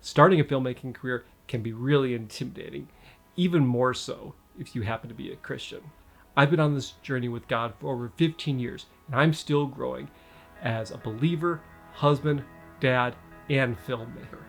starting a filmmaking career can be really intimidating, even more so if you happen to be a Christian. I've been on this journey with God for over 15 years, and I'm still growing as a believer, husband, dad, and filmmaker.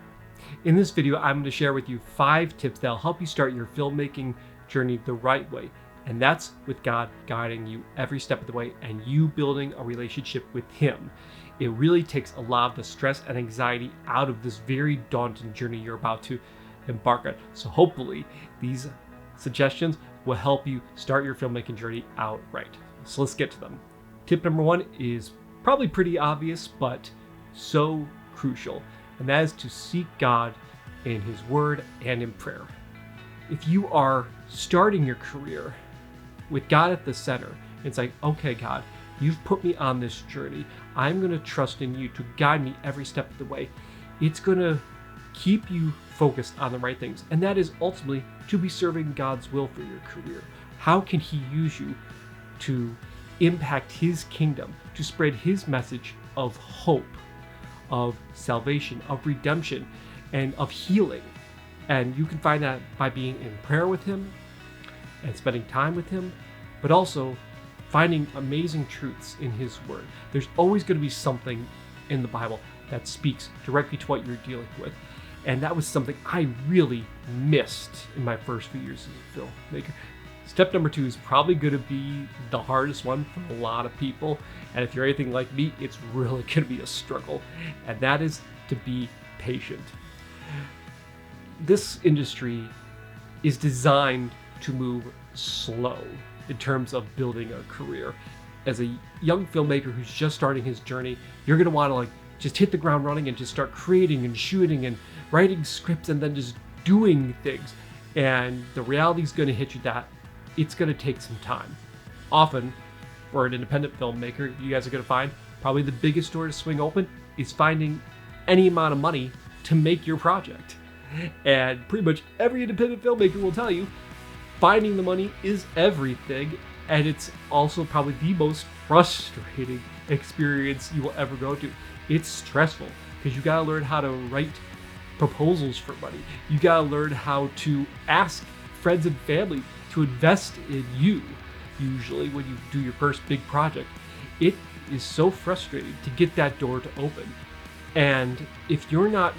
In this video, I'm going to share with you 5 tips that'll help you start your filmmaking journey the right way, and that's with God guiding you every step of the way and you building a relationship with Him. It really takes a lot of the stress and anxiety out of this very daunting journey you're about to embark on. So hopefully these suggestions will help you start your filmmaking journey out right. So let's get to them. Tip number 1 is probably pretty obvious, but so crucial, and that is to seek God in His Word and in prayer. If you are starting your career with God at the center, it's like, okay, God, you've put me on this journey. I'm going to trust in you to guide me every step of the way. It's going to keep you focused on the right things, and that is ultimately to be serving God's will for your career. How can He use you to impact His kingdom, to spread His message of hope, of salvation, of redemption, and of healing? And you can find that by being in prayer with Him and spending time with Him, but also finding amazing truths in His Word. There's always going to be something in the Bible that speaks directly to what you're dealing with. And that was something I really missed in my first few years as a filmmaker. Step number 2 is probably going to be the hardest one for a lot of people. And if you're anything like me, it's really going to be a struggle. And that is to be patient. This industry is designed to move slow in terms of building a career. As a young filmmaker who's just starting his journey, you're going to want to just hit the ground running and just start creating and shooting and writing scripts and then just doing things. And the reality is going to hit you that it's going to take some time. Often, for an independent filmmaker, you guys are going to find probably the biggest door to swing open is finding any amount of money to make your project. And pretty much every independent filmmaker will tell you finding the money is everything, and it's also probably the most frustrating experience you will ever go to. It's stressful because you got to learn how to write proposals for money. You got to learn how to ask friends and family to invest in you, usually when you do your first big project. It is so frustrating to get that door to open. And if you're not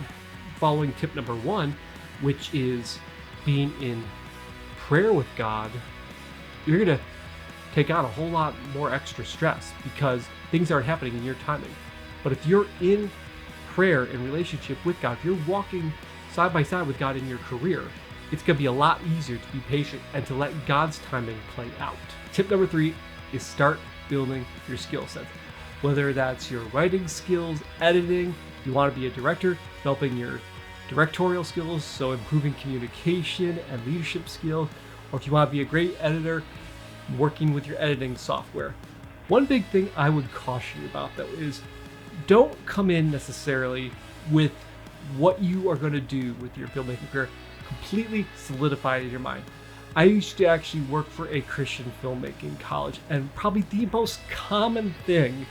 following tip number 1, which is being in prayer with God, you're going to take on a whole lot more extra stress because things aren't happening in your timing. But if you're in prayer and relationship with God, if you're walking side by side with God in your career, it's going to be a lot easier to be patient and to let God's timing play out. Tip number 3 is start building your skill sets. Whether that's your writing skills, editing, you want to be a director, developing your directorial skills, so improving communication and leadership skills, or if you want to be a great editor, working with your editing software. One big thing I would caution you about though is don't come in necessarily with what you are going to do with your filmmaking career completely solidified in your mind. I used to actually work for a Christian filmmaking college, and probably the most common thing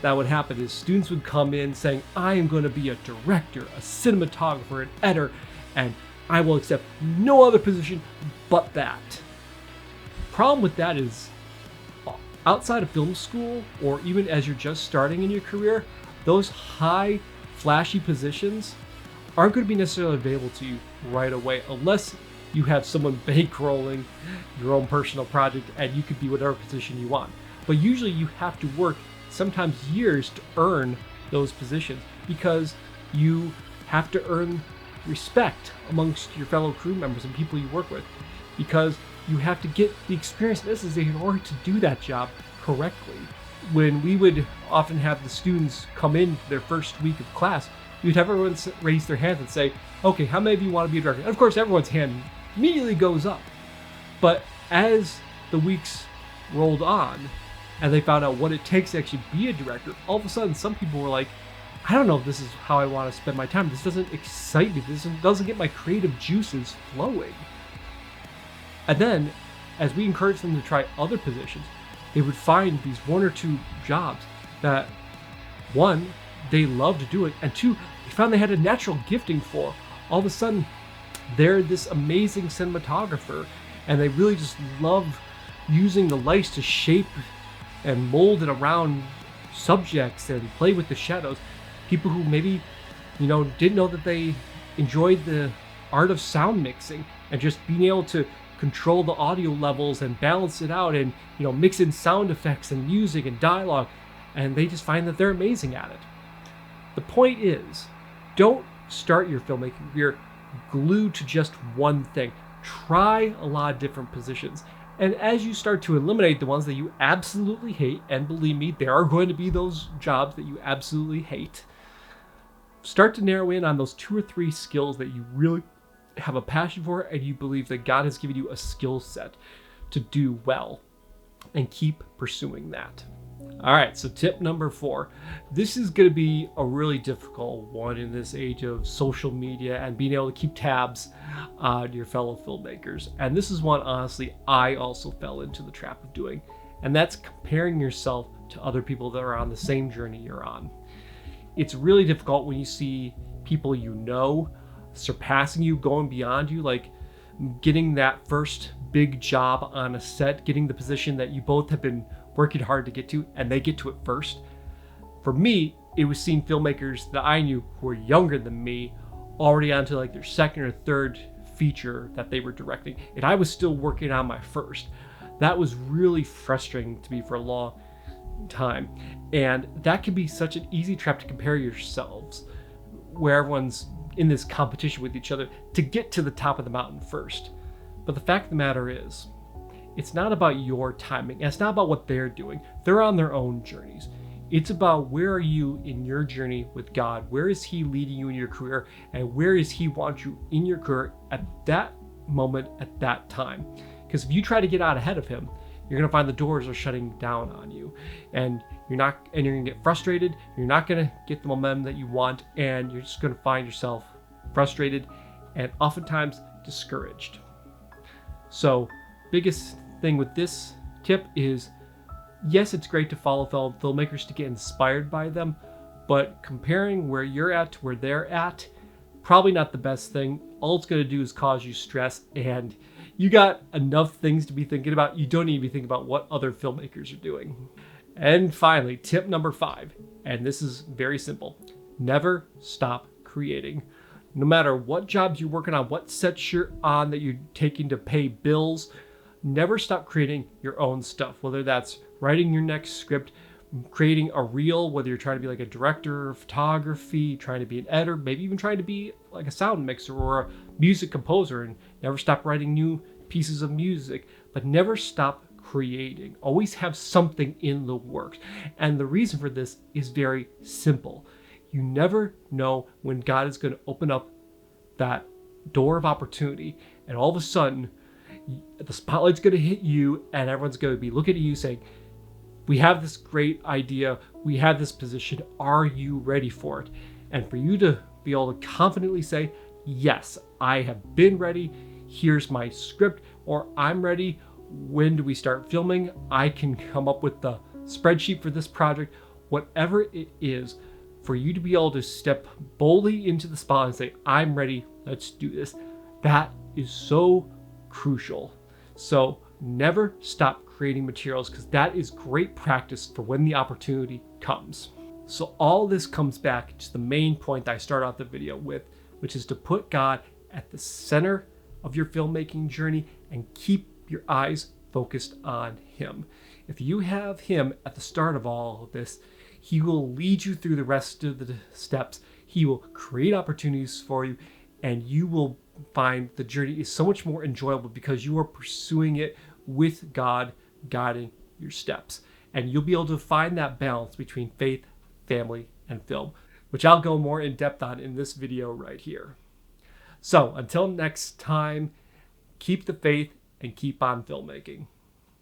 that would happen is students would come in saying, I am going to be a director, a cinematographer, an editor, and I will accept no other position but that. Problem with that is, outside of film school, or even as you're just starting in your career, those high, flashy positions aren't going to be necessarily available to you right away unless you have someone bankrolling your own personal project and you could be whatever position you want. But usually you have to work sometimes years to earn those positions because you have to earn respect amongst your fellow crew members and people you work with, because you have to get the experience necessary in order to do that job correctly. When we would often have the students come in their first week of class, you'd have everyone raise their hands and say, okay, how many of you want to be a director? And of course, everyone's hand immediately goes up. But as the weeks rolled on and they found out what it takes to actually be a director, all of a sudden some people were like, I don't know if this is how I want to spend my time. This doesn't excite me. This doesn't get my creative juices flowing. And then, as we encouraged them to try other positions, they would find these 1 or 2 jobs that, 1, they loved to do it, and 2, they found they had a natural gifting for, all of a sudden they're this amazing cinematographer, and they really just love using the lights to shape and mold it around subjects and play with the shadows. People who maybe, didn't know that they enjoyed the art of sound mixing and just being able to control the audio levels and balance it out and, mix in sound effects and music and dialogue, and they just find that they're amazing at it. The point is, don't start your filmmaking career glued to just one thing. Try a lot of different positions. And as you start to eliminate the ones that you absolutely hate, and believe me, there are going to be those jobs that you absolutely hate, start to narrow in on those 2 or 3 skills that you really have a passion for and you believe that God has given you a skill set to do well, and keep pursuing that. All right, so tip number 4. This is going to be a really difficult one in this age of social media and being able to keep tabs on your fellow filmmakers. And this is one, honestly, I also fell into the trap of doing, and that's comparing yourself to other people that are on the same journey you're on. It's really difficult when you see people surpassing you, going beyond you, like getting that first big job on a set, getting the position that you both have been working hard to get to, and they get to it first. For me, it was seeing filmmakers that I knew who were younger than me already onto like their second or third feature that they were directing, and I was still working on my first. That was really frustrating to me for a long time, and that can be such an easy trap to compare yourselves, where everyone's in this competition with each other to get to the top of the mountain first. But the fact of the matter is, it's not about your timing, and it's not about what they're doing. They're on their own journeys. It's about where are you in your journey with God? Where is He leading you in your career? And where does He want you in your career at that moment, at that time? Because if you try to get out ahead of Him, you're going to find the doors are shutting down on you, and you're going to get frustrated. You're not going to get the momentum that you want, and you're just going to find yourself frustrated and oftentimes discouraged. So, biggest thing with this tip is, yes, it's great to follow fellow filmmakers to get inspired by them, but comparing where you're at to where they're at, probably not the best thing. All it's going to do is cause you stress, and you got enough things to be thinking about. You don't need to be thinking about what other filmmakers are doing. And finally, tip number 5, and this is very simple. Never stop creating. No matter what jobs you're working on, what sets you're on that you're taking to pay bills, never stop creating your own stuff, whether that's writing your next script, creating a reel, whether you're trying to be like a director of photography, trying to be an editor, maybe even trying to be like a sound mixer or a music composer, and never stop writing new pieces of music, but never stop creating. Always have something in the works. And the reason for this is very simple. You never know when God is going to open up that door of opportunity, and all of a sudden the spotlight's going to hit you, and everyone's going to be looking at you saying, we have this great idea, we have this position, are you ready for it? And for you to be able to confidently say, yes, I have been ready, here's my script, or I'm ready, when do we start filming? I can come up with the spreadsheet for this project. Whatever it is, for you to be able to step boldly into the spot and say, I'm ready, let's do this. That is so crucial. So never stop creating materials, because that is great practice for when the opportunity comes. So all this comes back to the main point that I start off the video with, which is to put God at the center of your filmmaking journey and keep your eyes focused on Him. If you have Him at the start of all of this, He will lead you through the rest of the steps. He will create opportunities for you, and you will find the journey is so much more enjoyable because you are pursuing it with God guiding your steps. And you'll be able to find that balance between faith, family, and film, which I'll go more in depth on in this video right here. So until next time, keep the faith and keep on filmmaking.